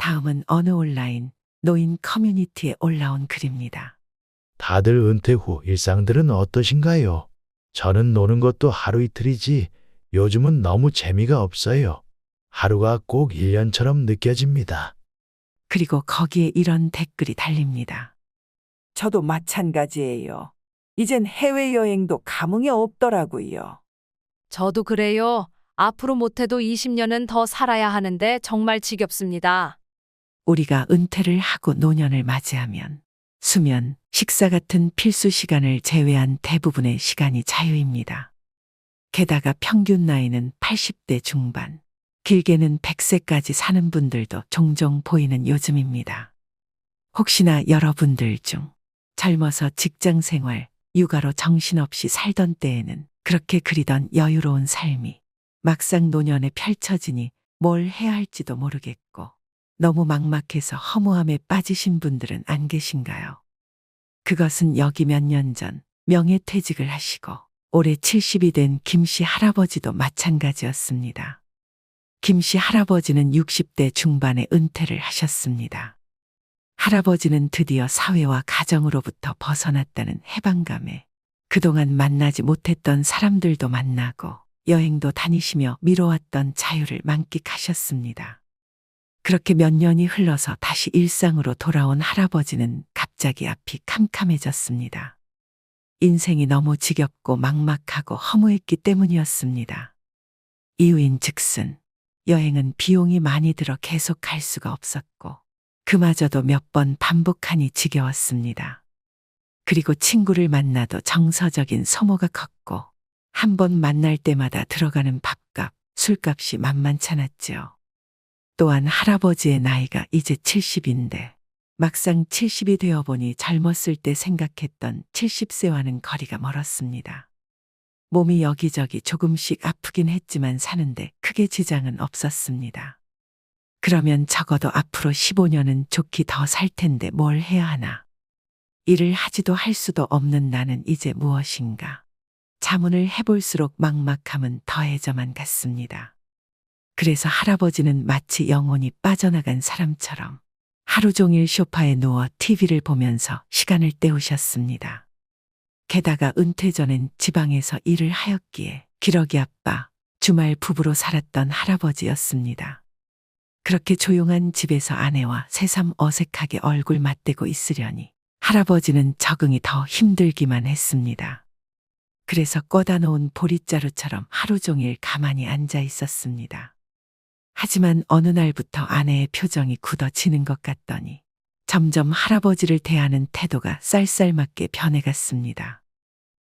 다음은 어느 온라인 노인 커뮤니티에 올라온 글입니다. 다들 은퇴 후 일상들은 어떠신가요? 저는 노는 것도 하루 이틀이지 요즘은 너무 재미가 없어요. 하루가 꼭 1년처럼 느껴집니다. 그리고 거기에 이런 댓글이 달립니다. 저도 마찬가지예요. 이젠 해외여행도 감흥이 없더라고요. 저도 그래요. 앞으로 못해도 20년은 더 살아야 하는데 정말 지겹습니다. 우리가 은퇴를 하고 노년을 맞이하면 수면, 식사 같은 필수 시간을 제외한 대부분의 시간이 자유입니다. 게다가 평균 나이는 80대 중반, 길게는 100세까지 사는 분들도 종종 보이는 요즘입니다. 혹시나 여러분들 중 젊어서 직장 생활, 육아로 정신없이 살던 때에는 그렇게 그리던 여유로운 삶이 막상 노년에 펼쳐지니 뭘 해야 할지도 모르겠고 너무 막막해서 허무함에 빠지신 분들은 안 계신가요? 그것은 여기 몇 년 전 명예퇴직을 하시고 올해 70이 된 김씨 할아버지도 마찬가지였습니다. 김씨 할아버지는 60대 중반에 은퇴를 하셨습니다. 할아버지는 드디어 사회와 가정으로부터 벗어났다는 해방감에 그동안 만나지 못했던 사람들도 만나고 여행도 다니시며 미뤄왔던 자유를 만끽하셨습니다. 그렇게 몇 년이 흘러서 다시 일상으로 돌아온 할아버지는 갑자기 앞이 캄캄해졌습니다. 인생이 너무 지겹고 막막하고 허무했기 때문이었습니다. 이유인 즉슨 여행은 비용이 많이 들어 계속 갈 수가 없었고 그마저도 몇 번 반복하니 지겨웠습니다. 그리고 친구를 만나도 정서적인 소모가 컸고 한 번 만날 때마다 들어가는 밥값, 술값이 만만찮았지요. 또한 할아버지의 나이가 이제 70인데 막상 70이 되어보니 젊었을 때 생각했던 70세와는 거리가 멀었습니다. 몸이 여기저기 조금씩 아프긴 했지만 사는데 크게 지장은 없었습니다. 그러면 적어도 앞으로 15년은 좋게 더 살 텐데 뭘 해야 하나. 일을 하지도 할 수도 없는 나는 이제 무엇인가. 자문을 해볼수록 막막함은 더해져만 갔습니다. 그래서 할아버지는 마치 영혼이 빠져나간 사람처럼 하루 종일 소파에 누워 TV를 보면서 시간을 때우셨습니다. 게다가 은퇴 전엔 지방에서 일을 하였기에 기러기 아빠, 주말 부부로 살았던 할아버지였습니다. 그렇게 조용한 집에서 아내와 새삼 어색하게 얼굴 맞대고 있으려니 할아버지는 적응이 더 힘들기만 했습니다. 그래서 꺼다 놓은 보릿자루처럼 하루 종일 가만히 앉아 있었습니다. 하지만 어느 날부터 아내의 표정이 굳어지는 것 같더니 점점 할아버지를 대하는 태도가 쌀쌀맞게 변해갔습니다.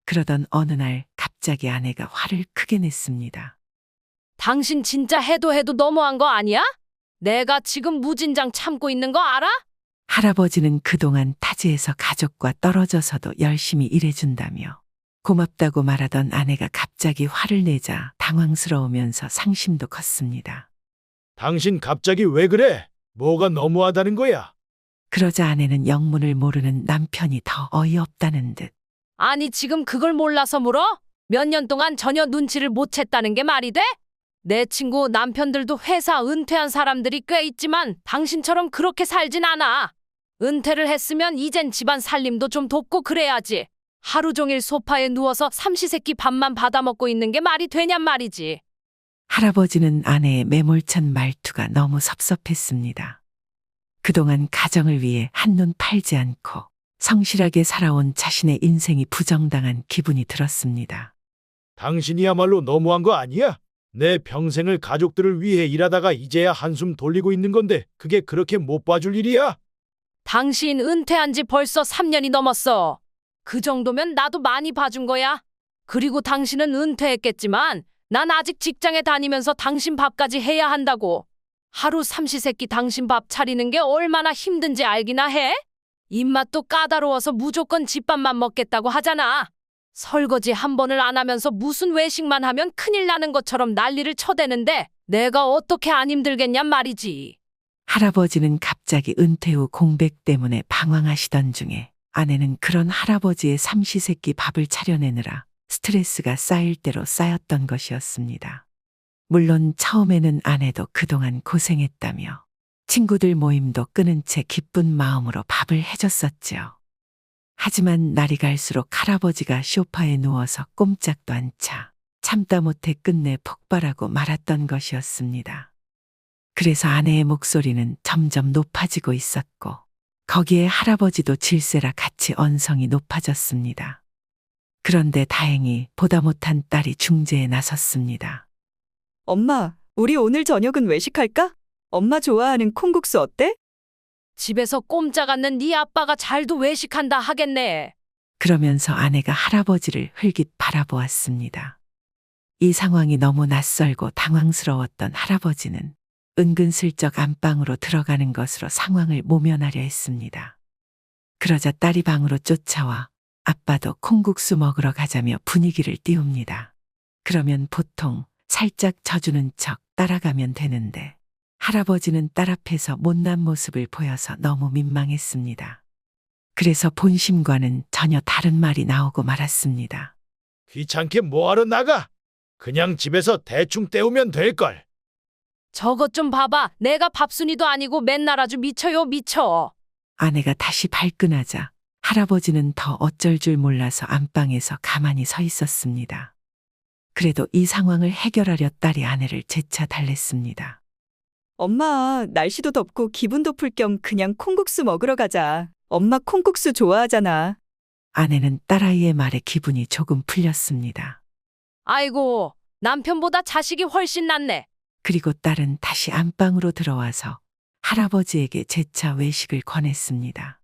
그러던 어느 날 갑자기 아내가 화를 크게 냈습니다. 당신 진짜 해도 너무한 거 아니야? 내가 지금 무진장 참고 있는 거 알아? 할아버지는 그동안 타지에서 가족과 떨어져서도 열심히 일해준다며 고맙다고 말하던 아내가 갑자기 화를 내자 당황스러우면서 상심도 컸습니다. 당신 갑자기 왜 그래? 뭐가 너무하다는 거야? 그러자 아내는 영문을 모르는 남편이 더 어이없다는 듯 아니 지금 그걸 몰라서 물어? 몇 년 동안 전혀 눈치를 못 챘다는 게 말이 돼? 내 친구 남편들도 회사 은퇴한 사람들이 꽤 있지만 당신처럼 그렇게 살진 않아. 은퇴를 했으면 이젠 집안 살림도 좀 돕고 그래야지. 하루 종일 소파에 누워서 삼시세끼 밥만 받아먹고 있는 게 말이 되냔 말이지. 할아버지는 아내의 매몰찬 말투가 너무 섭섭했습니다. 그동안 가정을 위해 한눈 팔지 않고 성실하게 살아온 자신의 인생이 부정당한 기분이 들었습니다. 당신이야말로 너무한 거 아니야? 내 평생을 가족들을 위해 일하다가 이제야 한숨 돌리고 있는 건데 그게 그렇게 못 봐줄 일이야? 당신 은퇴한 지 벌써 3년이 넘었어. 그 정도면 나도 많이 봐준 거야. 그리고 당신은 은퇴했겠지만 난 아직 직장에 다니면서 당신 밥까지 해야 한다고. 하루 삼시세끼 당신 밥 차리는 게 얼마나 힘든지 알기나 해? 입맛도 까다로워서 무조건 집밥만 먹겠다고 하잖아. 설거지 한 번을 안 하면서 무슨 외식만 하면 큰일 나는 것처럼 난리를 쳐대는데 내가 어떻게 안 힘들겠냔 말이지. 할아버지는 갑자기 은퇴 후 공백 때문에 방황하시던 중에 아내는 그런 할아버지의 삼시세끼 밥을 차려내느라 스트레스가 쌓일 대로 쌓였던 것이었습니다. 물론 처음에는 아내도 그동안 고생했다며 친구들 모임도 끊은 채 기쁜 마음으로 밥을 해줬었지요. 하지만 날이 갈수록 할아버지가 소파에 누워서 꼼짝도 않자 참다 못해 끝내 폭발하고 말았던 것이었습니다. 그래서 아내의 목소리는 점점 높아지고 있었고 거기에 할아버지도 질세라 같이 언성이 높아졌습니다. 그런데 다행히 보다 못한 딸이 중재에 나섰습니다. 엄마, 우리 오늘 저녁은 외식할까? 엄마 좋아하는 콩국수 어때? 집에서 꼼짝 않는 네 아빠가 잘도 외식한다 하겠네. 그러면서 아내가 할아버지를 흘깃 바라보았습니다. 이 상황이 너무 낯설고 당황스러웠던 할아버지는 은근슬쩍 안방으로 들어가는 것으로 상황을 모면하려 했습니다. 그러자 딸이 방으로 쫓아와 아빠도 콩국수 먹으러 가자며 분위기를 띄웁니다. 그러면 보통 살짝 져주는 척 따라가면 되는데 할아버지는 딸 앞에서 못난 모습을 보여서 너무 민망했습니다. 그래서 본심과는 전혀 다른 말이 나오고 말았습니다. 귀찮게 뭐하러 나가? 그냥 집에서 대충 때우면 될걸. 저것 좀 봐봐. 내가 밥순이도 아니고 맨날 아주 미쳐요, 미쳐. 아내가 다시 발끈하자 할아버지는 더 어쩔 줄 몰라서 안방에서 가만히 서 있었습니다. 그래도 이 상황을 해결하려 딸이 아내를 재차 달랬습니다. 엄마, 날씨도 덥고 기분도 풀 겸 그냥 콩국수 먹으러 가자. 엄마 콩국수 좋아하잖아. 아내는 딸아이의 말에 기분이 조금 풀렸습니다. 아이고, 남편보다 자식이 훨씬 낫네. 그리고 딸은 다시 안방으로 들어와서 할아버지에게 재차 외식을 권했습니다.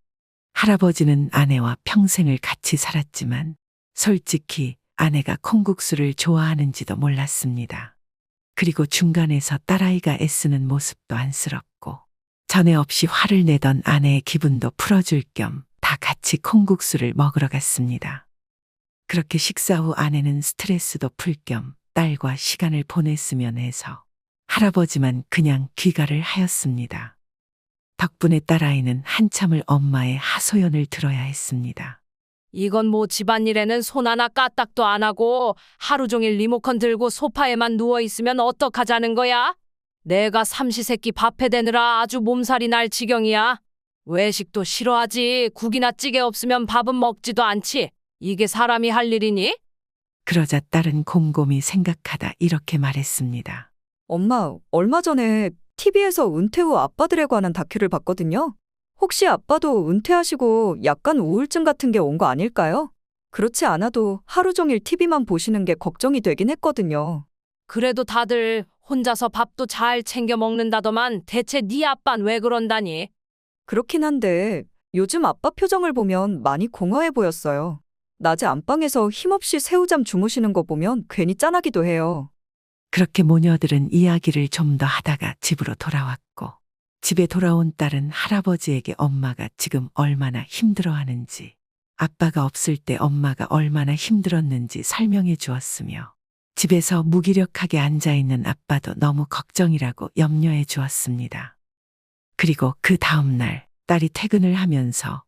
할아버지는 아내와 평생을 같이 살았지만 솔직히 아내가 콩국수를 좋아하는지도 몰랐습니다. 그리고 중간에서 딸아이가 애쓰는 모습도 안쓰럽고 전에 없이 화를 내던 아내의 기분도 풀어줄 겸 다 같이 콩국수를 먹으러 갔습니다. 그렇게 식사 후 아내는 스트레스도 풀 겸 딸과 시간을 보냈으면 해서 할아버지만 그냥 귀가를 하였습니다. 덕분에 딸아이는 한참을 엄마의 하소연을 들어야 했습니다. 이건 뭐 집안일에는 손 하나 까딱도 안 하고 하루 종일 리모컨 들고 소파에만 누워있으면 어떡하자는 거야? 내가 삼시세끼 밥 해대느라 아주 몸살이 날 지경이야. 외식도 싫어하지. 국이나 찌개 없으면 밥은 먹지도 않지. 이게 사람이 할 일이니? 그러자 딸은 곰곰이 생각하다 이렇게 말했습니다. 엄마, 얼마 전에 TV에서 은퇴 후 아빠들에 관한 다큐를 봤거든요. 혹시 아빠도 은퇴하시고 약간 우울증 같은 게 온 거 아닐까요? 그렇지 않아도 하루 종일 TV만 보시는 게 걱정이 되긴 했거든요. 그래도 다들 혼자서 밥도 잘 챙겨 먹는다더만 대체 네 아빤 왜 그런다니? 그렇긴 한데 요즘 아빠 표정을 보면 많이 공허해 보였어요. 낮에 안방에서 힘없이 새우잠 주무시는 거 보면 괜히 짠하기도 해요. 그렇게 모녀들은 이야기를 좀 더 하다가 집으로 돌아왔고 집에 돌아온 딸은 할아버지에게 엄마가 지금 얼마나 힘들어하는지 아빠가 없을 때 엄마가 얼마나 힘들었는지 설명해 주었으며 집에서 무기력하게 앉아있는 아빠도 너무 걱정이라고 염려해 주었습니다. 그리고 그 다음 날 딸이 퇴근을 하면서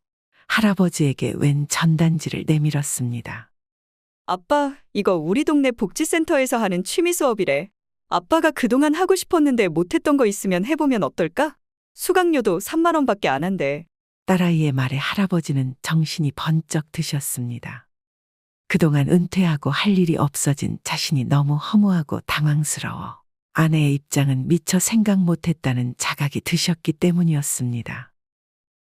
할아버지에게 웬 전단지를 내밀었습니다. 아빠, 이거 우리 동네 복지센터에서 하는 취미 수업이래. 아빠가 그동안 하고 싶었는데 못했던 거 있으면 해보면 어떨까? 수강료도 3만 원밖에 안 한대. 딸아이의 말에 할아버지는 정신이 번쩍 드셨습니다. 그동안 은퇴하고 할 일이 없어진 자신이 너무 허무하고 당황스러워 아내의 입장은 미처 생각 못했다는 자각이 드셨기 때문이었습니다.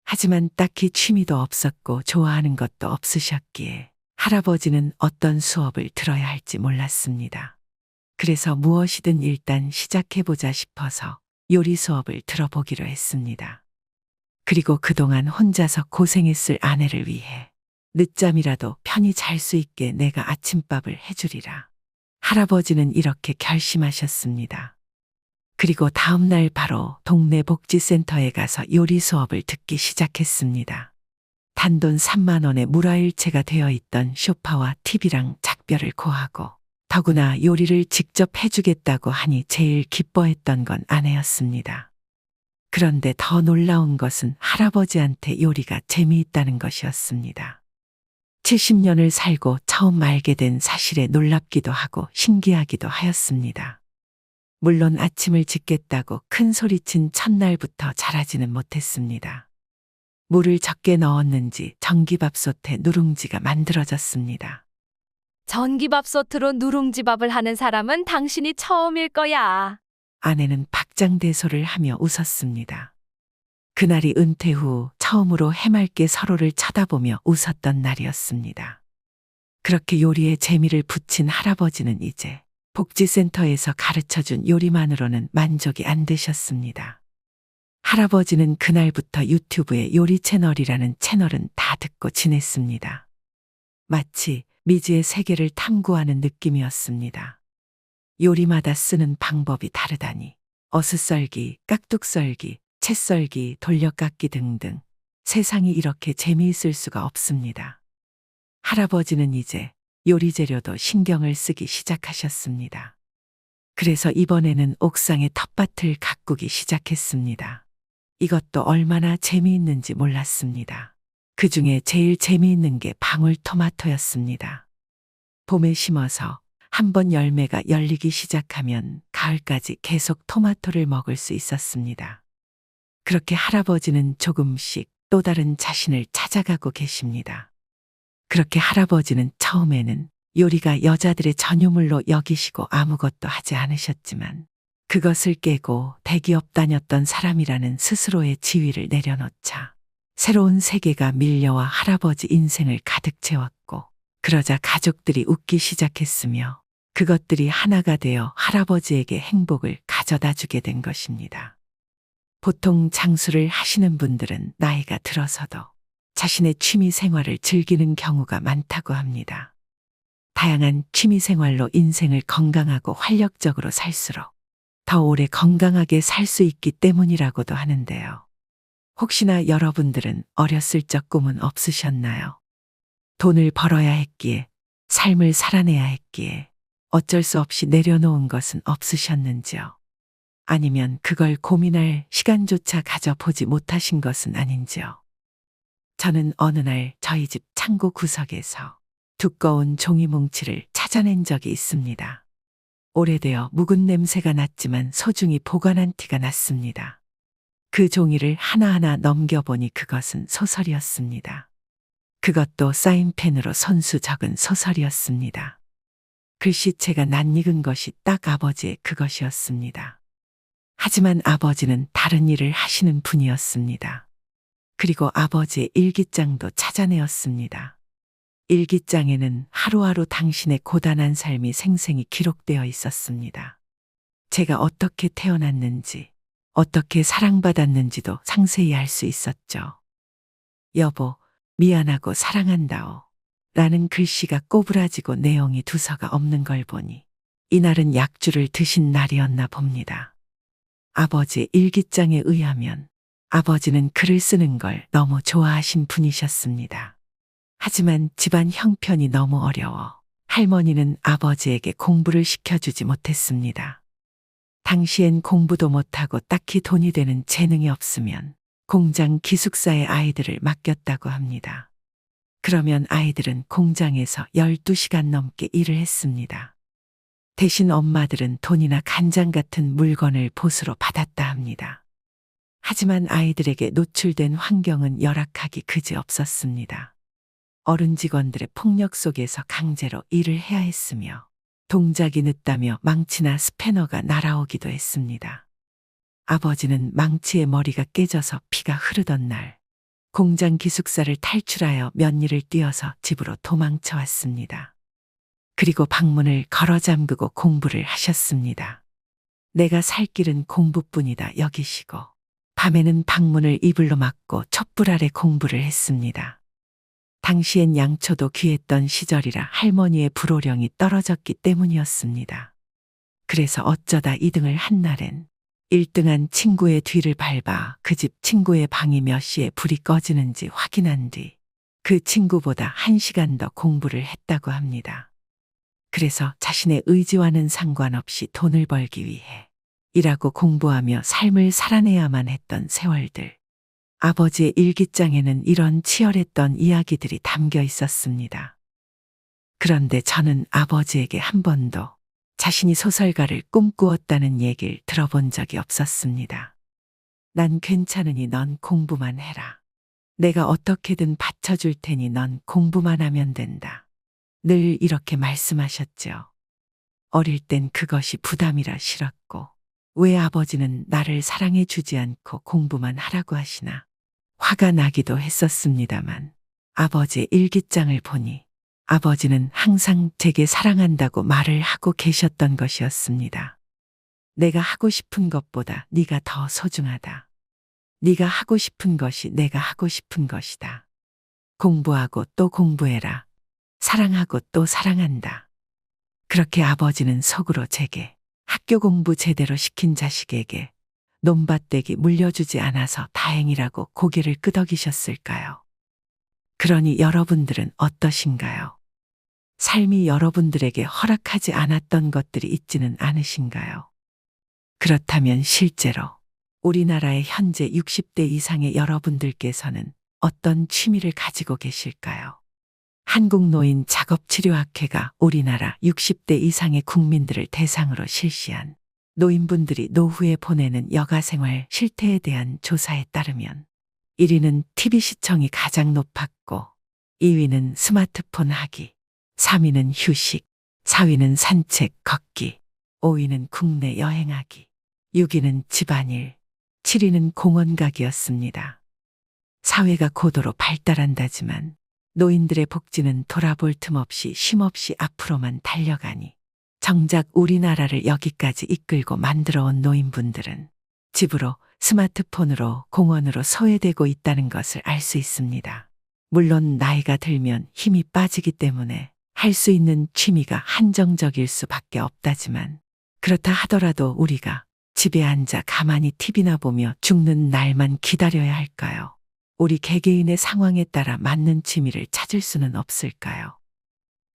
하지만 딱히 취미도 없었고 좋아하는 것도 없으셨기에 할아버지는 어떤 수업을 들어야 할지 몰랐습니다. 그래서 무엇이든 일단 시작해보자 싶어서 요리 수업을 들어보기로 했습니다. 그리고 그동안 혼자서 고생했을 아내를 위해 늦잠이라도 편히 잘 수 있게 내가 아침밥을 해주리라. 할아버지는 이렇게 결심하셨습니다. 그리고 다음 날 바로 동네 복지센터에 가서 요리 수업을 듣기 시작했습니다. 단돈 3만 원에 물화일체가 되어 있던 소파와 TV랑 작별을 고하고 더구나 요리를 직접 해주겠다고 하니 제일 기뻐했던 건 아내였습니다. 그런데 더 놀라운 것은 할아버지한테 요리가 재미있다는 것이었습니다. 70년을 살고 처음 알게 된 사실에 놀랍기도 하고 신기하기도 하였습니다. 물론 아침을 짓겠다고 큰 소리친 첫날부터 잘하지는 못했습니다. 물을 적게 넣었는지 전기밥솥에 누룽지가 만들어졌습니다. 전기밥솥으로 누룽지밥을 하는 사람은 당신이 처음일 거야. 아내는 박장대소를 하며 웃었습니다. 그날이 은퇴 후 처음으로 해맑게 서로를 쳐다보며 웃었던 날이었습니다. 그렇게 요리에 재미를 붙인 할아버지는 이제 복지센터에서 가르쳐준 요리만으로는 만족이 안 되셨습니다. 할아버지는 그날부터 유튜브에 요리 채널이라는 채널은 다 듣고 지냈습니다. 마치 미지의 세계를 탐구하는 느낌이었습니다. 요리마다 쓰는 방법이 다르다니 어슷썰기, 깍둑썰기, 채썰기, 돌려깎기 등등 세상이 이렇게 재미있을 수가 없습니다. 할아버지는 이제 요리 재료도 신경을 쓰기 시작하셨습니다. 그래서 이번에는 옥상에 텃밭을 가꾸기 시작했습니다. 이것도 얼마나 재미있는지 몰랐습니다. 그 중에 제일 재미있는 게 방울토마토였습니다. 봄에 심어서 한번 열매가 열리기 시작하면 가을까지 계속 토마토를 먹을 수 있었습니다. 그렇게 할아버지는 조금씩 또 다른 자신을 찾아가고 계십니다. 그렇게 할아버지는 처음에는 요리가 여자들의 전유물로 여기시고 아무것도 하지 않으셨지만 그것을 깨고 대기업 다녔던 사람이라는 스스로의 지위를 내려놓자 새로운 세계가 밀려와 할아버지 인생을 가득 채웠고 그러자 가족들이 웃기 시작했으며 그것들이 하나가 되어 할아버지에게 행복을 가져다 주게 된 것입니다. 보통 장수를 하시는 분들은 나이가 들어서도 자신의 취미 생활을 즐기는 경우가 많다고 합니다. 다양한 취미 생활로 인생을 건강하고 활력적으로 살수록 더 오래 건강하게 살 수 있기 때문이라고도 하는데요. 혹시나 여러분들은 어렸을 적 꿈은 없으셨나요? 돈을 벌어야 했기에, 삶을 살아내야 했기에 어쩔 수 없이 내려놓은 것은 없으셨는지요? 아니면 그걸 고민할 시간조차 가져보지 못하신 것은 아닌지요? 저는 어느 날 저희 집 창고 구석에서 두꺼운 종이 뭉치를 찾아낸 적이 있습니다. 오래되어 묵은 냄새가 났지만 소중히 보관한 티가 났습니다. 그 종이를 하나하나 넘겨보니 그것은 소설이었습니다. 그것도 사인펜으로 손수 적은 소설이었습니다. 글씨체가 낯익은 것이 딱 아버지의 그것이었습니다. 하지만 아버지는 다른 일을 하시는 분이었습니다. 그리고 아버지의 일기장도 찾아내었습니다. 일기장에는 하루하루 당신의 고단한 삶이 생생히 기록되어 있었습니다. 제가 어떻게 태어났는지, 어떻게 사랑받았는지도 상세히 알 수 있었죠. 여보, 미안하고 사랑한다오. 라는 글씨가 꼬부라지고 내용이 두서가 없는 걸 보니 이날은 약주를 드신 날이었나 봅니다. 아버지의 일기장에 의하면 아버지는 글을 쓰는 걸 너무 좋아하신 분이셨습니다. 하지만 집안 형편이 너무 어려워 할머니는 아버지에게 공부를 시켜주지 못했습니다. 당시엔 공부도 못하고 딱히 돈이 되는 재능이 없으면 공장 기숙사에 아이들을 맡겼다고 합니다. 그러면 아이들은 공장에서 12시간 넘게 일을 했습니다. 대신 엄마들은 돈이나 간장 같은 물건을 보수로 받았다 합니다. 하지만 아이들에게 노출된 환경은 열악하기 그지없었습니다. 어른 직원들의 폭력 속에서 강제로 일을 해야 했으며 동작이 늦다며 망치나 스패너가 날아오기도 했습니다. 아버지는 망치에 머리가 깨져서 피가 흐르던 날 공장 기숙사를 탈출하여 면일을 뛰어서 집으로 도망쳐 왔습니다. 그리고 방문을 걸어 잠그고 공부를 하셨습니다. 내가 살 길은 공부뿐이다 여기시고 밤에는 방문을 이불로 막고 촛불 아래 공부를 했습니다. 당시엔 양초도 귀했던 시절이라 할머니의 불호령이 떨어졌기 때문이었습니다. 그래서 어쩌다 2등을 한 날엔 1등한 친구의 뒤를 밟아 그 집 친구의 방이 몇 시에 불이 꺼지는지 확인한 뒤 그 친구보다 1시간 더 공부를 했다고 합니다. 그래서 자신의 의지와는 상관없이 돈을 벌기 위해 일하고 공부하며 삶을 살아내야만 했던 세월들. 아버지의 일기장에는 이런 치열했던 이야기들이 담겨 있었습니다. 그런데 저는 아버지에게 한 번도 자신이 소설가를 꿈꾸었다는 얘기를 들어본 적이 없었습니다. 난 괜찮으니 넌 공부만 해라. 내가 어떻게든 받쳐줄 테니 넌 공부만 하면 된다. 늘 이렇게 말씀하셨죠. 어릴 땐 그것이 부담이라 싫었고, 왜 아버지는 나를 사랑해 주지 않고 공부만 하라고 하시나 화가 나기도 했었습니다만, 아버지의 일기장을 보니 아버지는 항상 제게 사랑한다고 말을 하고 계셨던 것이었습니다. 내가 하고 싶은 것보다 네가 더 소중하다. 네가 하고 싶은 것이 내가 하고 싶은 것이다. 공부하고 또 공부해라. 사랑하고 또 사랑한다. 그렇게 아버지는 속으로 제게 학교 공부 제대로 시킨 자식에게 논밭대기 물려주지 않아서 다행이라고 고개를 끄덕이셨을까요? 그러니 여러분들은 어떠신가요? 삶이 여러분들에게 허락하지 않았던 것들이 있지는 않으신가요? 그렇다면 실제로 우리나라의 현재 60대 이상의 여러분들께서는 어떤 취미를 가지고 계실까요? 한국노인작업치료학회가 우리나라 60대 이상의 국민들을 대상으로 실시한 노인분들이 노후에 보내는 여가생활 실태에 대한 조사에 따르면 1위는 TV 시청이 가장 높았고 2위는 스마트폰 하기, 3위는 휴식, 4위는 산책, 걷기, 5위는 국내 여행하기, 6위는 집안일, 7위는 공원 가기였습니다. 사회가 고도로 발달한다지만 노인들의 복지는 돌아볼 틈 없이 쉼없이 앞으로만 달려가니 정작 우리나라를 여기까지 이끌고 만들어 온 노인분들은 집으로 스마트폰으로 공원으로 소외되고 있다는 것을 알 수 있습니다. 물론 나이가 들면 힘이 빠지기 때문에 할 수 있는 취미가 한정적일 수밖에 없다지만 그렇다 하더라도 우리가 집에 앉아 가만히 TV나 보며 죽는 날만 기다려야 할까요? 우리 개개인의 상황에 따라 맞는 취미를 찾을 수는 없을까요?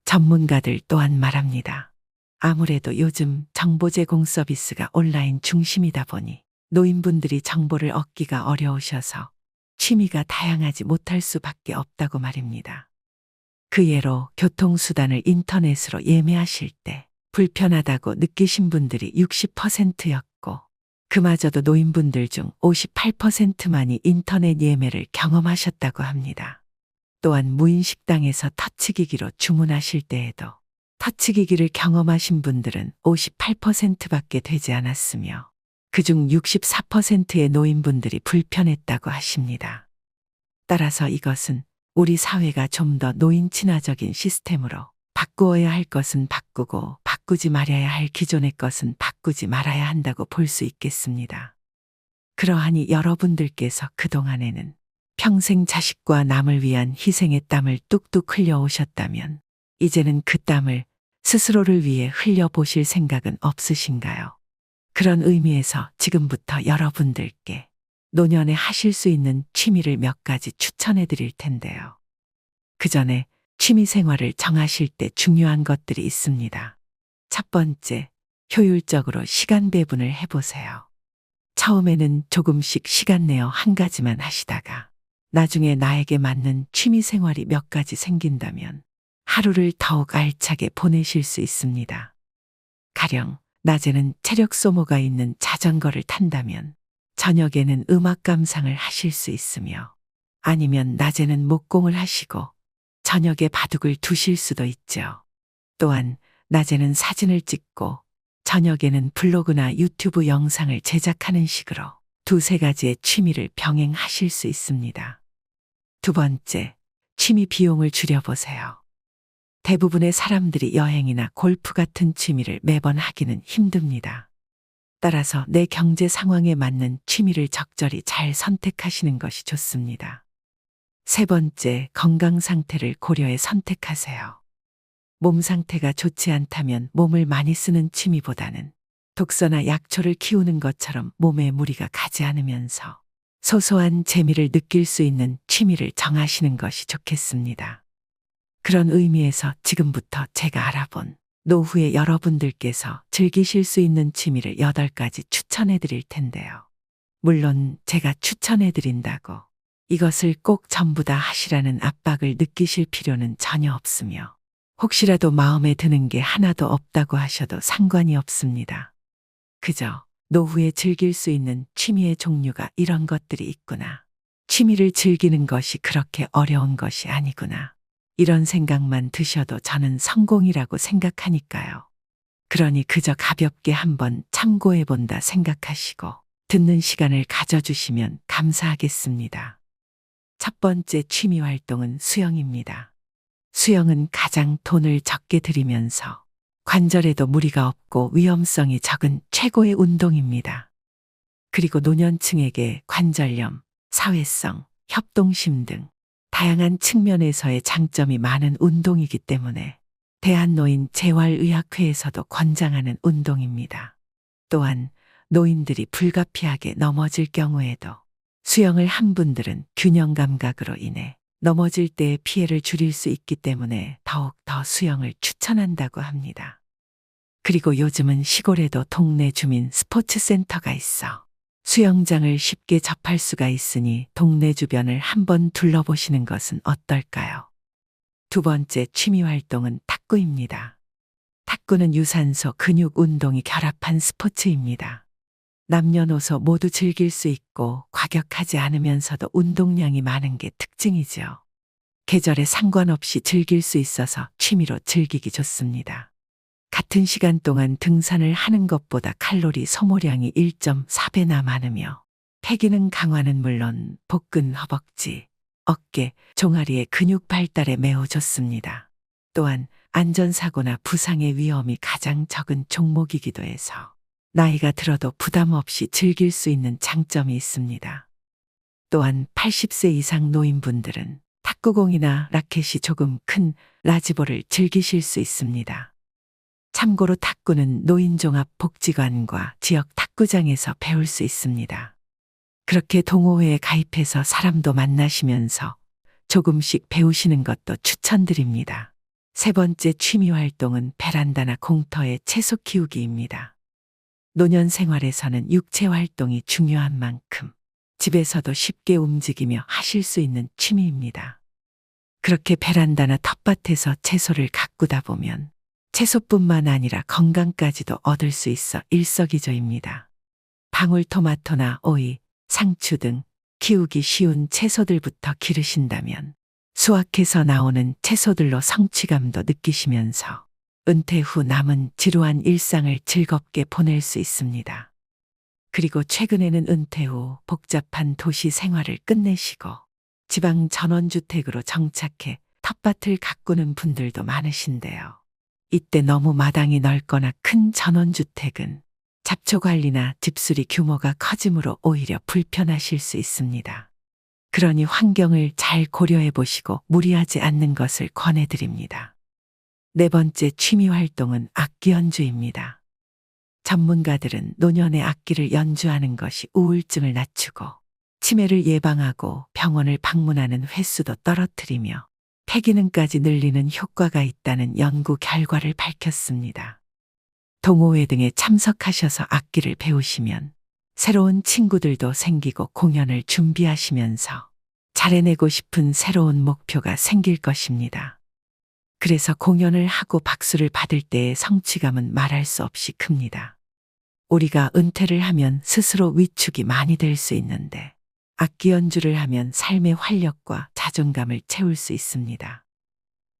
전문가들 또한 말합니다. 아무래도 요즘 정보 제공 서비스가 온라인 중심이다 보니 노인분들이 정보를 얻기가 어려우셔서 취미가 다양하지 못할 수밖에 없다고 말입니다. 그 예로 교통수단을 인터넷으로 예매하실 때 불편하다고 느끼신 분들이 60%였고 그마저도 노인분들 중 58%만이 인터넷 예매를 경험하셨다고 합니다. 또한 무인식당에서 터치기기로 주문하실 때에도 터치기기를 경험하신 분들은 58%밖에 되지 않았으며 그중 64%의 노인분들이 불편했다고 하십니다. 따라서 이것은 우리 사회가 좀 더 노인 친화적인 시스템으로 바꾸어야 할 것은 바꾸고 바꾸지 말아야 할 기존의 것은 바꾸지 말아야 한다고 볼 수 있겠습니다. 그러하니 여러분들께서 그동안에는 평생 자식과 남을 위한 희생의 땀을 뚝뚝 흘려오셨다면 이제는 그 땀을 스스로를 위해 흘려보실 생각은 없으신가요? 그런 의미에서 지금부터 여러분들께 노년에 하실 수 있는 취미를 몇 가지 추천해 드릴 텐데요. 그 전에 취미 생활을 정하실 때 중요한 것들이 있습니다. 첫 번째, 효율적으로 시간 배분을 해보세요. 처음에는 조금씩 시간 내어 한 가지만 하시다가 나중에 나에게 맞는 취미 생활이 몇 가지 생긴다면 하루를 더욱 알차게 보내실 수 있습니다. 가령 낮에는 체력 소모가 있는 자전거를 탄다면 저녁에는 음악 감상을 하실 수 있으며 아니면 낮에는 목공을 하시고 저녁에 바둑을 두실 수도 있죠. 또한 낮에는 사진을 찍고 저녁에는 블로그나 유튜브 영상을 제작하는 식으로 두세 가지의 취미를 병행하실 수 있습니다. 두 번째, 취미 비용을 줄여보세요. 대부분의 사람들이 여행이나 골프 같은 취미를 매번 하기는 힘듭니다. 따라서 내 경제 상황에 맞는 취미를 적절히 잘 선택하시는 것이 좋습니다. 세 번째, 건강 상태를 고려해 선택하세요. 몸 상태가 좋지 않다면 몸을 많이 쓰는 취미보다는 독서나 약초를 키우는 것처럼 몸에 무리가 가지 않으면서 소소한 재미를 느낄 수 있는 취미를 정하시는 것이 좋겠습니다. 그런 의미에서 지금부터 제가 알아본 노후에 여러분들께서 즐기실 수 있는 취미를 8가지 추천해 드릴 텐데요. 물론 제가 추천해 드린다고 이것을 꼭 전부 다 하시라는 압박을 느끼실 필요는 전혀 없으며 혹시라도 마음에 드는 게 하나도 없다고 하셔도 상관이 없습니다. 그저 노후에 즐길 수 있는 취미의 종류가 이런 것들이 있구나. 취미를 즐기는 것이 그렇게 어려운 것이 아니구나. 이런 생각만 드셔도 저는 성공이라고 생각하니까요. 그러니 그저 가볍게 한번 참고해 본다 생각하시고 듣는 시간을 가져주시면 감사하겠습니다. 첫 번째 취미 활동은 수영입니다. 수영은 가장 돈을 적게 들이면서 관절에도 무리가 없고 위험성이 적은 최고의 운동입니다. 그리고 노년층에게 관절염, 사회성, 협동심 등 다양한 측면에서의 장점이 많은 운동이기 때문에 대한노인 재활의학회에서도 권장하는 운동입니다. 또한 노인들이 불가피하게 넘어질 경우에도 수영을 한 분들은 균형 감각으로 인해 넘어질 때의 피해를 줄일 수 있기 때문에 더욱 더 수영을 추천한다고 합니다. 그리고 요즘은 시골에도 동네 주민 스포츠 센터가 있어 수영장을 쉽게 접할 수가 있으니 동네 주변을 한번 둘러보시는 것은 어떨까요? 두 번째 취미 활동은 탁구입니다. 탁구는 유산소 근육 운동이 결합한 스포츠입니다. 남녀노소 모두 즐길 수 있고 과격하지 않으면서도 운동량이 많은 게 특징이죠. 계절에 상관없이 즐길 수 있어서 취미로 즐기기 좋습니다. 같은 시간 동안 등산을 하는 것보다 칼로리 소모량이 1.4배나 많으며 폐기능 강화는 물론 복근, 허벅지, 어깨, 종아리의 근육 발달에 매우 좋습니다. 또한 안전사고나 부상의 위험이 가장 적은 종목이기도 해서 나이가 들어도 부담 없이 즐길 수 있는 장점이 있습니다. 또한 80세 이상 노인분들은 탁구공이나 라켓이 조금 큰 라지볼을 즐기실 수 있습니다. 참고로 탁구는 노인종합복지관과 지역 탁구장에서 배울 수 있습니다. 그렇게 동호회에 가입해서 사람도 만나시면서 조금씩 배우시는 것도 추천드립니다. 세 번째 취미 활동은 베란다나 공터의 채소 키우기입니다. 노년 생활에서는 육체 활동이 중요한 만큼 집에서도 쉽게 움직이며 하실 수 있는 취미입니다. 그렇게 베란다나 텃밭에서 채소를 가꾸다 보면 채소뿐만 아니라 건강까지도 얻을 수 있어 일석이조입니다. 방울토마토나 오이, 상추 등 키우기 쉬운 채소들부터 기르신다면 수확해서 나오는 채소들로 성취감도 느끼시면서 은퇴 후 남은 지루한 일상을 즐겁게 보낼 수 있습니다. 그리고 최근에는 은퇴 후 복잡한 도시 생활을 끝내시고 지방 전원주택으로 정착해 텃밭을 가꾸는 분들도 많으신데요. 이때 너무 마당이 넓거나 큰 전원주택은 잡초 관리나 집수리 규모가 커지므로 오히려 불편하실 수 있습니다. 그러니 환경을 잘 고려해 보시고 무리하지 않는 것을 권해드립니다. 네 번째 취미 활동은 악기 연주입니다. 전문가들은 노년에 악기를 연주하는 것이 우울증을 낮추고 치매를 예방하고 병원을 방문하는 횟수도 떨어뜨리며 폐기능까지 늘리는 효과가 있다는 연구 결과를 밝혔습니다. 동호회 등에 참석하셔서 악기를 배우시면 새로운 친구들도 생기고 공연을 준비하시면서 잘해내고 싶은 새로운 목표가 생길 것입니다. 그래서 공연을 하고 박수를 받을 때의 성취감은 말할 수 없이 큽니다. 우리가 은퇴를 하면 스스로 위축이 많이 될 수 있는데 악기 연주를 하면 삶의 활력과 자존감을 채울 수 있습니다.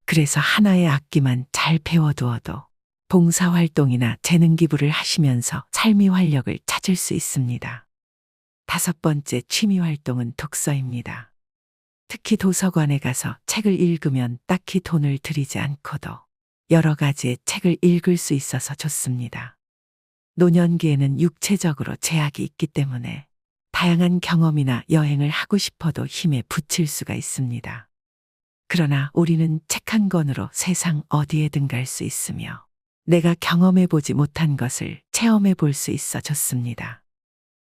그래서 하나의 악기만 잘 배워두어도 봉사활동이나 재능기부를 하시면서 삶의 활력을 찾을 수 있습니다. 다섯 번째 취미활동은 독서입니다. 특히 도서관에 가서 책을 읽으면 딱히 돈을 들이지 않고도 여러 가지의 책을 읽을 수 있어서 좋습니다. 노년기에는 육체적으로 제약이 있기 때문에 다양한 경험이나 여행을 하고 싶어도 힘에 부칠 수가 있습니다. 그러나 우리는 책 한 권으로 세상 어디에든 갈 수 있으며 내가 경험해보지 못한 것을 체험해 볼 수 있어 좋습니다.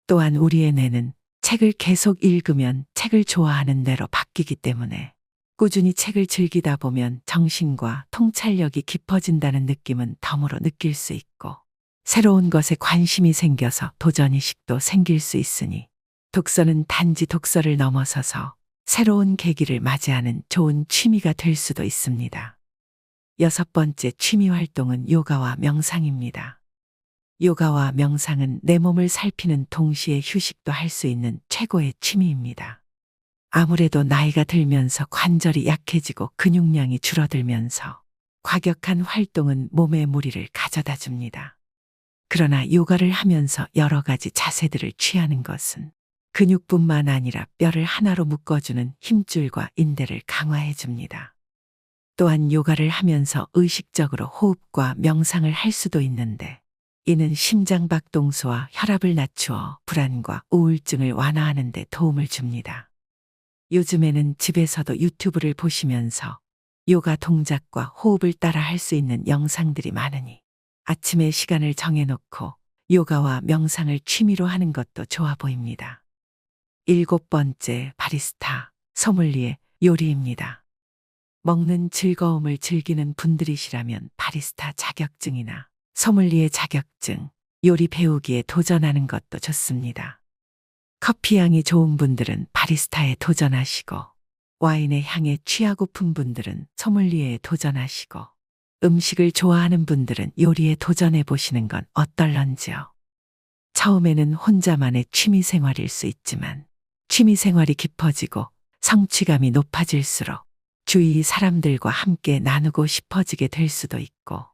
또한 우리의 뇌는 책을 계속 읽으면 책을 좋아하는 뇌로 바뀌기 때문에 꾸준히 책을 즐기다 보면 정신과 통찰력이 깊어진다는 느낌은 덤으로 느낄 수 있고 새로운 것에 관심이 생겨서 도전의식도 생길 수 있으니 독서는 단지 독서를 넘어서서 새로운 계기를 맞이하는 좋은 취미가 될 수도 있습니다. 6번째 취미 활동은 요가와 명상입니다. 요가와 명상은 내 몸을 살피는 동시에 휴식도 할 수 있는 최고의 취미입니다. 아무래도 나이가 들면서 관절이 약해지고 근육량이 줄어들면서 과격한 활동은 몸에 무리를 가져다 줍니다. 그러나 요가를 하면서 여러 가지 자세들을 취하는 것은 근육뿐만 아니라 뼈를 하나로 묶어주는 힘줄과 인대를 강화해 줍니다. 또한 요가를 하면서 의식적으로 호흡과 명상을 할 수도 있는데 이는 심장 박동수와 혈압을 낮추어 불안과 우울증을 완화하는 데 도움을 줍니다. 요즘에는 집에서도 유튜브를 보시면서 요가 동작과 호흡을 따라 할 수 있는 영상들이 많으니 아침에 시간을 정해놓고 요가와 명상을 취미로 하는 것도 좋아 보입니다. 7번째 바리스타, 소믈리에, 요리입니다. 먹는 즐거움을 즐기는 분들이시라면 바리스타 자격증이나 소믈리에 자격증, 요리 배우기에 도전하는 것도 좋습니다. 커피 향이 좋은 분들은 바리스타에 도전하시고 와인의 향에 취하고픈 분들은 소믈리에에 도전하시고 음식을 좋아하는 분들은 요리에 도전해 보시는 건 어떨런지요. 처음에는 혼자만의 취미 생활일 수 있지만 취미 생활이 깊어지고 성취감이 높아질수록 주위 사람들과 함께 나누고 싶어지게 될 수도 있고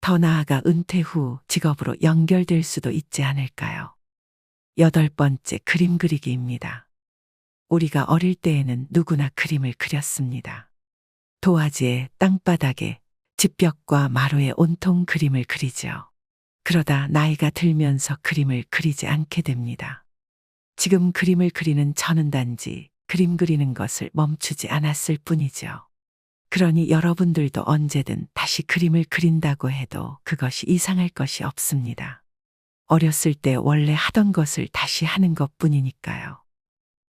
더 나아가 은퇴 후 직업으로 연결될 수도 있지 않을까요? 8번째 그림 그리기입니다. 우리가 어릴 때에는 누구나 그림을 그렸습니다. 도화지에, 땅바닥에, 집벽과 마루에 온통 그림을 그리죠. 그러다 나이가 들면서 그림을 그리지 않게 됩니다. 지금 그림을 그리는 저는 단지 그림 그리는 것을 멈추지 않았을 뿐이죠. 그러니 여러분들도 언제든 다시 그림을 그린다고 해도 그것이 이상할 것이 없습니다. 어렸을 때 원래 하던 것을 다시 하는 것뿐이니까요.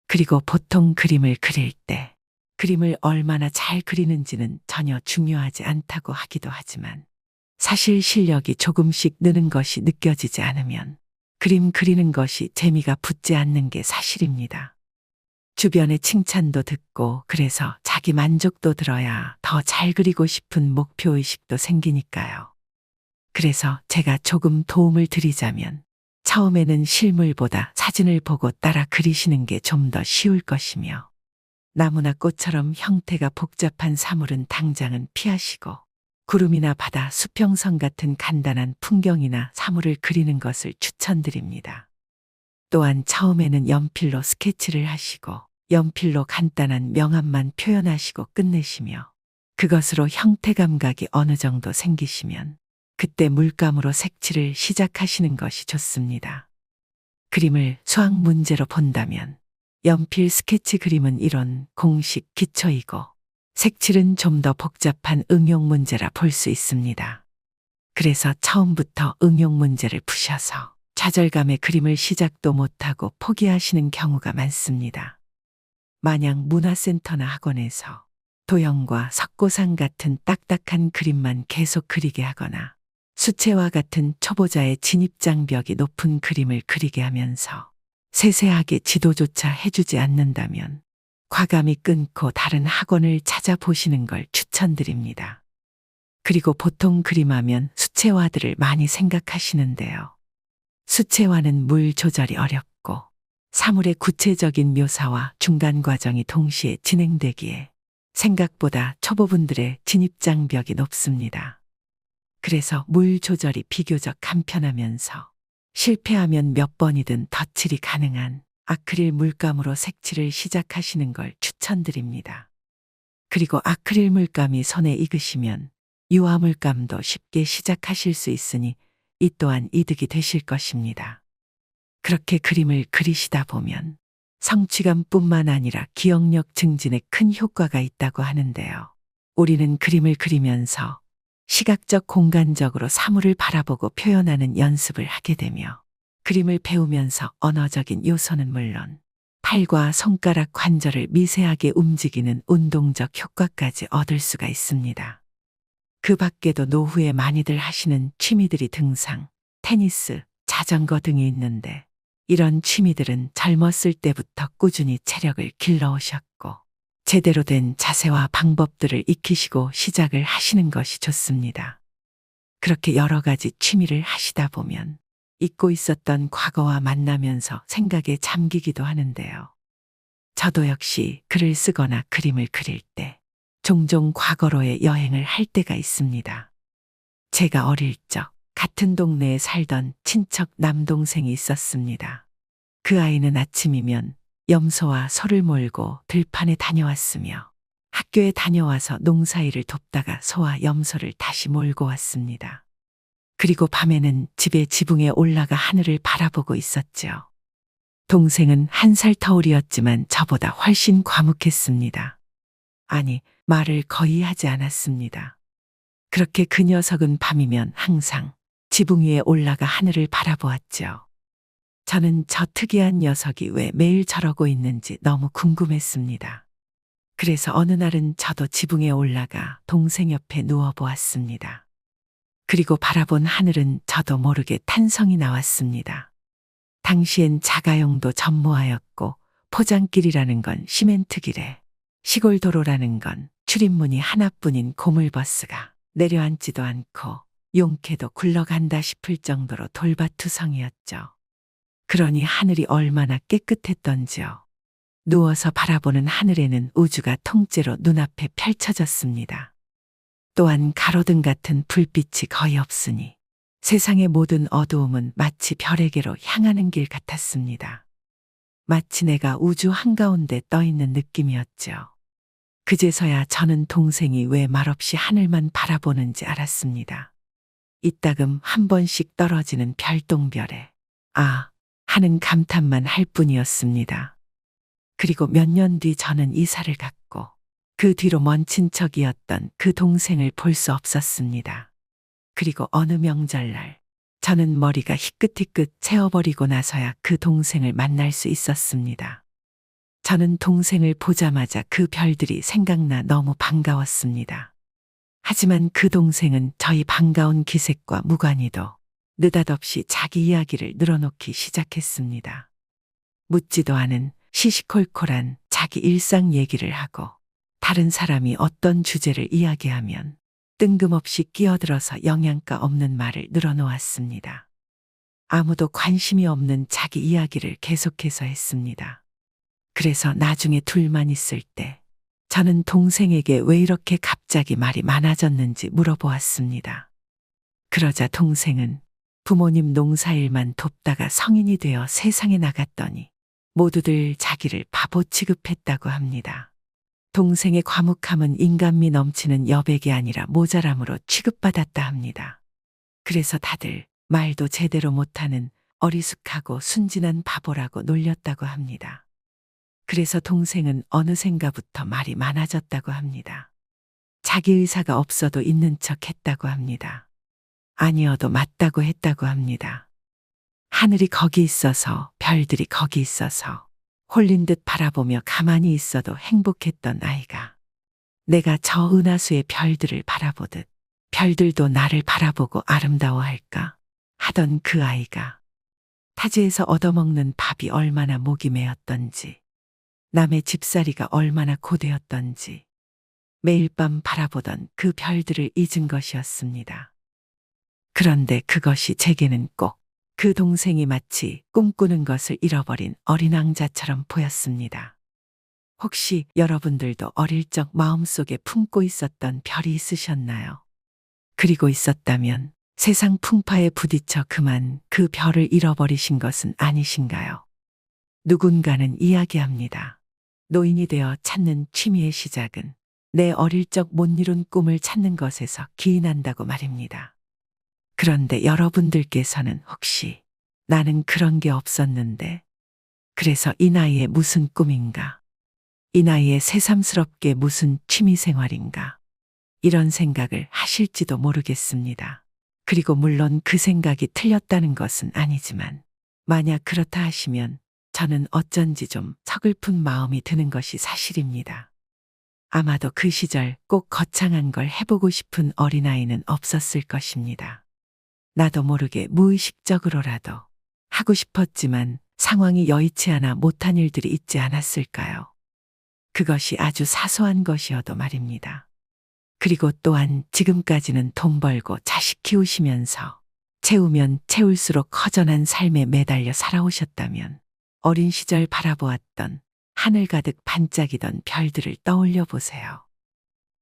그리고 보통 그림을 그릴 때 그림을 얼마나 잘 그리는지는 전혀 중요하지 않다고 하기도 하지만 사실 실력이 조금씩 느는 것이 느껴지지 않으면 그림 그리는 것이 재미가 붙지 않는 게 사실입니다. 주변의 칭찬도 듣고 그래서 자기 만족도 들어야 더 잘 그리고 싶은 목표의식도 생기니까요. 그래서 제가 조금 도움을 드리자면 처음에는 실물보다 사진을 보고 따라 그리시는 게 좀 더 쉬울 것이며 나무나 꽃처럼 형태가 복잡한 사물은 당장은 피하시고 구름이나 바다, 수평선 같은 간단한 풍경이나 사물을 그리는 것을 추천드립니다. 또한 처음에는 연필로 스케치를 하시고 연필로 간단한 명암만 표현하시고 끝내시며 그것으로 형태 감각이 어느 정도 생기시면 그때 물감으로 색칠을 시작하시는 것이 좋습니다. 그림을 수학 문제로 본다면 연필 스케치 그림은 이론, 공식, 기초이고 색칠은 좀 더 복잡한 응용 문제라 볼 수 있습니다. 그래서 처음부터 응용 문제를 푸셔서 좌절감에 그림을 시작도 못하고 포기하시는 경우가 많습니다. 만약 문화센터나 학원에서 도형과 석고상 같은 딱딱한 그림만 계속 그리게 하거나 수채화 같은 초보자의 진입장벽이 높은 그림을 그리게 하면서 세세하게 지도조차 해주지 않는다면 과감히 끊고 다른 학원을 찾아보시는 걸 추천드립니다. 그리고 보통 그림하면 수채화들을 많이 생각하시는데요. 수채화는 물 조절이 어렵고 사물의 구체적인 묘사와 중간 과정이 동시에 진행되기에 생각보다 초보분들의 진입장벽이 높습니다. 그래서 물 조절이 비교적 간편하면서 실패하면 몇 번이든 덧칠이 가능한 아크릴 물감으로 색칠을 시작하시는 걸 추천드립니다. 그리고 아크릴 물감이 손에 익으시면 유화 물감도 쉽게 시작하실 수 있으니 이 또한 이득이 되실 것입니다. 그렇게 그림을 그리시다 보면 성취감뿐만 아니라 기억력 증진에 큰 효과가 있다고 하는데요. 우리는 그림을 그리면서 시각적 공간적으로 사물을 바라보고 표현하는 연습을 하게 되며 그림을 배우면서 언어적인 요소는 물론 팔과 손가락 관절을 미세하게 움직이는 운동적 효과까지 얻을 수가 있습니다. 그 밖에도 노후에 많이들 하시는 취미들이 등산, 테니스, 자전거 등이 있는데 이런 취미들은 젊었을 때부터 꾸준히 체력을 길러오셨고 제대로 된 자세와 방법들을 익히시고 시작을 하시는 것이 좋습니다. 그렇게 여러 가지 취미를 하시다 보면 잊고 있었던 과거와 만나면서 생각에 잠기기도 하는데요. 저도 역시 글을 쓰거나 그림을 그릴 때 종종 과거로의 여행을 할 때가 있습니다. 제가 어릴 적 같은 동네에 살던 친척 남동생이 있었습니다. 그 아이는 아침이면 염소와 소를 몰고 들판에 다녀왔으며 학교에 다녀와서 농사일을 돕다가 소와 염소를 다시 몰고 왔습니다. 그리고 밤에는 집의 지붕에 올라가 하늘을 바라보고 있었죠. 동생은 1살 터울이었지만 저보다 훨씬 과묵했습니다. 아니, 말을 거의 하지 않았습니다. 그렇게 그 녀석은 밤이면 항상 지붕 위에 올라가 하늘을 바라보았죠. 저는 저 특이한 녀석이 왜 매일 저러고 있는지 너무 궁금했습니다. 그래서 어느 날은 저도 지붕에 올라가 동생 옆에 누워보았습니다. 그리고 바라본 하늘은 저도 모르게 탄성이 나왔습니다. 당시엔 자가용도 전무하였고 포장길이라는 건 시멘트길에 시골 도로라는 건 출입문이 하나뿐인 고물버스가 내려앉지도 않고 용케도 굴러간다 싶을 정도로 돌밭투성이었죠. 그러니 하늘이 얼마나 깨끗했던지요. 누워서 바라보는 하늘에는 우주가 통째로 눈앞에 펼쳐졌습니다. 또한 가로등 같은 불빛이 거의 없으니 세상의 모든 어두움은 마치 별에게로 향하는 길 같았습니다. 마치 내가 우주 한가운데 떠있는 느낌이었죠. 그제서야 저는 동생이 왜 말없이 하늘만 바라보는지 알았습니다. 이따금 한 번씩 떨어지는 별똥별에 하는 감탄만 할 뿐이었습니다. 그리고 몇 년 뒤 저는 이사를 갔고 그 뒤로 먼 친척이었던 그 동생을 볼 수 없었습니다. 그리고 어느 명절날 저는 머리가 희끗희끗 채워버리고 나서야 그 동생을 만날 수 있었습니다. 저는 동생을 보자마자 그 별들이 생각나 너무 반가웠습니다. 하지만 그 동생은 저희 반가운 기색과 무관히도 느닷없이 자기 이야기를 늘어놓기 시작했습니다. 묻지도 않은 시시콜콜한 자기 일상 얘기를 하고 다른 사람이 어떤 주제를 이야기하면 뜬금없이 끼어들어서 영양가 없는 말을 늘어놓았습니다. 아무도 관심이 없는 자기 이야기를 계속해서 했습니다. 그래서 나중에 둘만 있을 때 저는 동생에게 왜 이렇게 갑자기 말이 많아졌는지 물어보았습니다. 그러자 동생은 부모님 농사일만 돕다가 성인이 되어 세상에 나갔더니 모두들 자기를 바보 취급했다고 합니다. 동생의 과묵함은 인간미 넘치는 여백이 아니라 모자람으로 취급받았다 합니다. 그래서 다들 말도 제대로 못하는 어리숙하고 순진한 바보라고 놀렸다고 합니다. 그래서 동생은 어느샌가부터 말이 많아졌다고 합니다. 자기 의사가 없어도 있는 척 했다고 합니다. 아니어도 맞다고 했다고 합니다. 하늘이 거기 있어서 별들이 거기 있어서 홀린 듯 바라보며 가만히 있어도 행복했던 아이가 내가 저 은하수의 별들을 바라보듯 별들도 나를 바라보고 아름다워할까 하던 그 아이가 타지에서 얻어먹는 밥이 얼마나 목이 메었던지 남의 집살이가 얼마나 고되었던지 매일 밤 바라보던 그 별들을 잊은 것이었습니다. 그런데 그것이 제게는 꼭 그 동생이 마치 꿈꾸는 것을 잃어버린 어린 왕자처럼 보였습니다. 혹시 여러분들도 어릴 적 마음속에 품고 있었던 별이 있으셨나요? 그리고 있었다면 세상 풍파에 부딪혀 그만 그 별을 잃어버리신 것은 아니신가요? 누군가는 이야기합니다. 노인이 되어 찾는 취미의 시작은 내 어릴 적 못 이룬 꿈을 찾는 것에서 기인한다고 말입니다. 그런데 여러분들께서는 혹시 나는 그런 게 없었는데 그래서 이 나이에 무슨 꿈인가? 이 나이에 새삼스럽게 무슨 취미 생활인가? 이런 생각을 하실지도 모르겠습니다. 그리고 물론 그 생각이 틀렸다는 것은 아니지만 만약 그렇다 하시면 저는 어쩐지 좀 서글픈 마음이 드는 것이 사실입니다. 아마도 그 시절 꼭 거창한 걸 해보고 싶은 어린아이는 없었을 것입니다. 나도 모르게 무의식적으로라도 하고 싶었지만 상황이 여의치 않아 못한 일들이 있지 않았을까요? 그것이 아주 사소한 것이어도 말입니다. 그리고 또한 지금까지는 돈 벌고 자식 키우시면서 채우면 채울수록 허전한 삶에 매달려 살아오셨다면 어린 시절 바라보았던 하늘 가득 반짝이던 별들을 떠올려 보세요.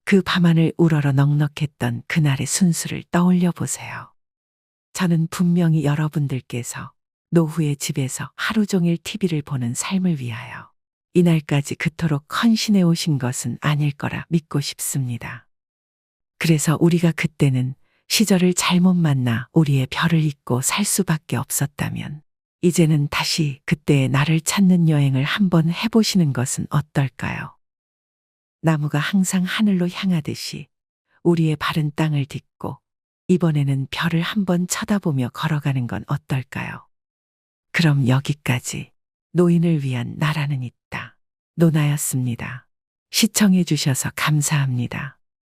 그 밤하늘 우러러 넉넉했던 그날의 순수를 떠올려 보세요. 저는 분명히 여러분들께서 노후의 집에서 하루 종일 TV를 보는 삶을 위하여 이날까지 그토록 헌신해 오신 것은 아닐 거라 믿고 싶습니다. 그래서 우리가 그때는 시절을 잘못 만나 우리의 별을 잊고 살 수밖에 없었다면 이제는 다시 그때의 나를 찾는 여행을 한번 해보시는 것은 어떨까요? 나무가 항상 하늘로 향하듯이 우리의 발은 땅을 딛고 이번에는 별을 한번 쳐다보며 걸어가는 건 어떨까요? 그럼 여기까지 노인을 위한 나라는 있다. 노나였습니다. 시청해 주셔서 감사합니다.